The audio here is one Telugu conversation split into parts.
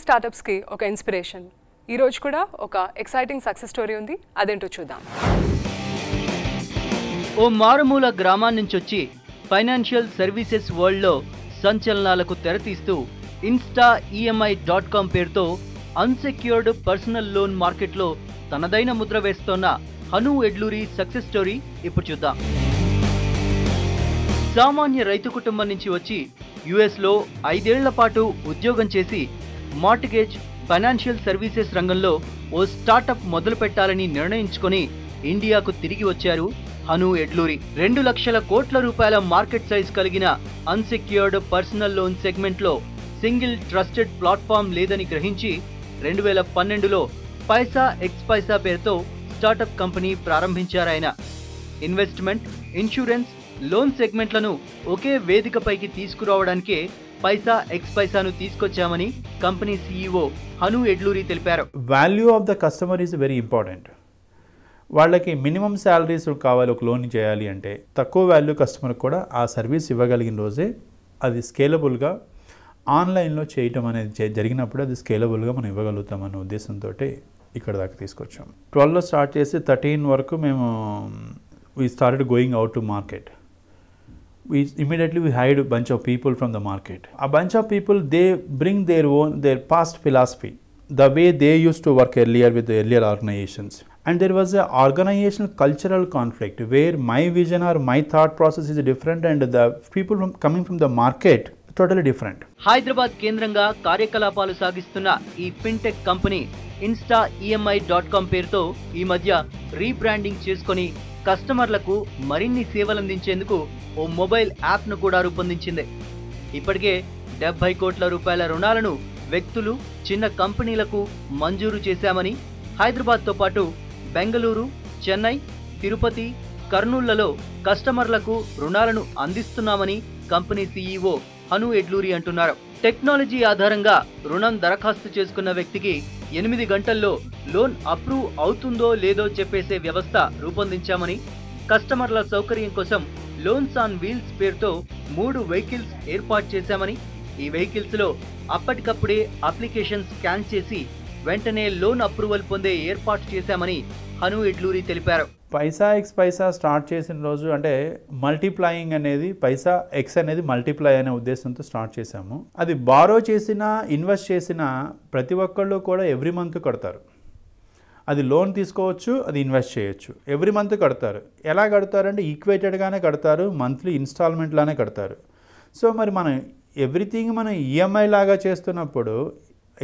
స్టార్టప్స్కి ఒక ఇన్స్పిరేషన్. ఈరోజు కూడా ఒక ఎక్సైటింగ్ సక్సెస్ స్టోరీ ఉంది, అదేంటో చూద్దాం. ఓ మారుమూల గ్రామాన్ని నుంచి వచ్చి ఫైనాన్షియల్ సర్వీసెస్ వరల్డ్లో సంచలనాలకు తెరతీస్తూ instaemi.com పేరుతో అన్సెక్యూర్డ్ పర్సనల్ లోన్ మార్కెట్లో తనదైన ముద్ర వేస్తోన్న హను ఎడ్లూరి సక్సెస్ స్టోరీ ఇప్పుడు చూద్దాం. సామాన్య రైతు కుటుంబం నుంచి వచ్చి యుఎస్లో 5 ఏళ్ల పాటు ఉద్యోగం చేసి మార్టిగేజ్ ఫైనాన్షియల్ సర్వీసెస్ రంగంలో ఓ స్టార్టప్ మొదలు పెట్టాలని నిర్ణయించుకొని ఇండియాకు తిరిగి వచ్చారు హను ఎడ్లూరి. 2 లక్షల కోట్ల రూపాయల మార్కెట్ సైజ్ కలిగిన అన్సెక్యూర్డ్ పర్సనల్ లోన్ సెగ్మెంట్లో సింగిల్ ట్రస్టెడ్ ప్లాట్ఫామ్ లేదని గ్రహించి 2012లో పైసా ఎక్స్ పైసా పేరుతో స్టార్టప్ కంపెనీ ప్రారంభించారాయన. ఇన్వెస్ట్మెంట్, ఇన్సూరెన్స్, లోన్ సెగ్మెంట్లను ఒకే వేదికపైకి తీసుకురావడానికే పైసా ఎక్స్ పైసాను తీసుకొచ్చామని కంపెనీ CEO హను ఎడ్లూరి తెలిపారు. Value of the customer is very important. వాళ్ళకి మినిమం శాలరీస్ కావాలి ఒక లోన్ చేయాలి అంటే, తక్కువ వాల్యూ కస్టమర్ కూడా ఆ సర్వీస్ ఇవ్వగలిగిన రోజే అది స్కేలబుల్గా ఆన్లైన్లో చేయటం అనేది జరిగినప్పుడు అది స్కేలబుల్గా మనం ఇవ్వగలుగుతామన్న ఉద్దేశంతో ఇక్కడ దాకా తీసుకొచ్చాం. 12లో స్టార్ట్ చేసి 13 వరకు మేము we started going out to market. Immediately we hired a bunch of people from the market. A bunch of people, they bring their past philosophy, the way they used to work earlier with the earlier organizations. And there was a organizational cultural conflict where my vision or my thought process is different and the people coming from the market totally different. Hyderabad కేంద్రంగా కార్యకలాపాలు సాగిస్తున్న ఈ ఫిన్టెక్ కంపెనీ instaemi.com పేరుతో ఈ మధ్య రీబ్రాండింగ్ చేసుకొని కస్టమర్లకు మరిన్ని సేవలందించేందుకు ఓ మొబైల్ యాప్ను కూడా రూపొందించింది. ఇప్పటికే 70 కోట్ల రూపాయల రుణాలను వ్యక్తులు, చిన్న కంపెనీలకు మంజూరు చేశామని, హైదరాబాద్తో పాటు బెంగళూరు, చెన్నై, తిరుపతి, కర్నూలులలో కస్టమర్లకు రుణాలను అందిస్తున్నామని కంపెనీ CEO హను ఎడ్లూరి అంటున్నారు. టెక్నాలజీ ఆధారంగా రుణం దరఖాస్తు చేసుకున్న వ్యక్తికి 8 గంటల్లో లోన్ అప్రూవ్ అవుతుందో లేదో చెప్పేసే వ్యవస్థ రూపొందించామని, కస్టమర్ల సౌకర్యం కోసం లోన్స్ ఆన్ వీల్స్ పేరుతో 3 వెహికల్స్ ఏర్పాటు చేశామని, ఈ వెహికల్స్ లో అప్పటికప్పుడే అప్లికేషన్ స్కాన్ చేసి వెంటనే లోన్ అప్రూవల్ పొందే ఏర్పాటు చేశామని హను ఎడ్లూరి తెలిపారు. పైసా ఎక్స్ పైసా స్టార్ట్ చేసిన రోజు అంటే మల్టిప్లయింగ్ అనేది, పైసా ఎక్స్ అనేది మల్టిప్లై అనే ఉద్దేశంతో స్టార్ట్ చేశాము. అది బారో చేసినా ఇన్వెస్ట్ చేసినా ప్రతి ఒక్కళ్ళు కూడా ఎవ్రీ మంత్ కడతారు. అది లోన్ తీసుకోవచ్చు, అది ఇన్వెస్ట్ చేయొచ్చు, ఎవ్రీ మంత్ కడతారు. ఎలా కడతారంటే ఈక్వేటెడ్గానే కడతారు, మంత్లీ ఇన్స్టాల్మెంట్లానే కడతారు. సో మరి మనం ఎవ్రీథింగ్ మనం ఈఎంఐ లాగా చేస్తున్నప్పుడు,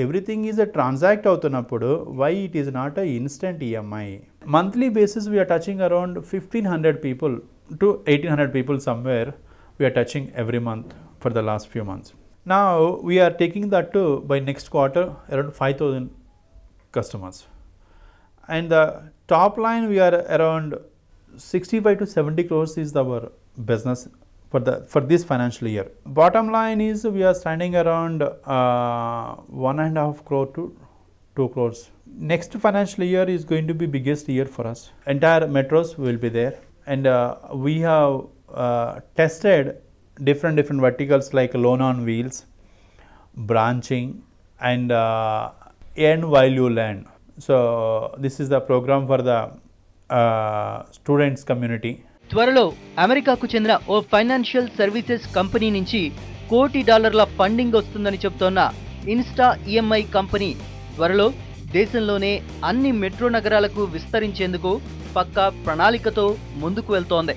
ఎవ్రీథింగ్ ఈజ్ ట్రాన్సాక్ట్ అవుతున్నప్పుడు why it is not a instant EMI. Monthly basis we are touching around 1500 people to 1800 people somewhere we are touching every month for the last few months. Now we are taking that to by next quarter around 5000 customers. And the top line we are around 65 to 70 crores is our business for this financial year. Bottom line is we are standing around 1.5 crore to 2 crores. Next financial year is going to be biggest year for us. Entire metros will be there, and we have tested different verticals like loan on wheels, branching, and earn while you learn. So this is the program for the students community. త్వరలో అమెరికాకు చెందిన ఓ ఫైనాన్షియల్ సర్వీసెస్ కంపెనీ నుంచి $1 కోటి ఫండింగ్ వస్తుందని చెబుతోన్న instaemi కంపెనీ త్వరలో దేశంలోనే అన్ని మెట్రో నగరాలకు విస్తరించేందుకు పక్కా ప్రణాళికతో ముందుకు వెళ్తోంది.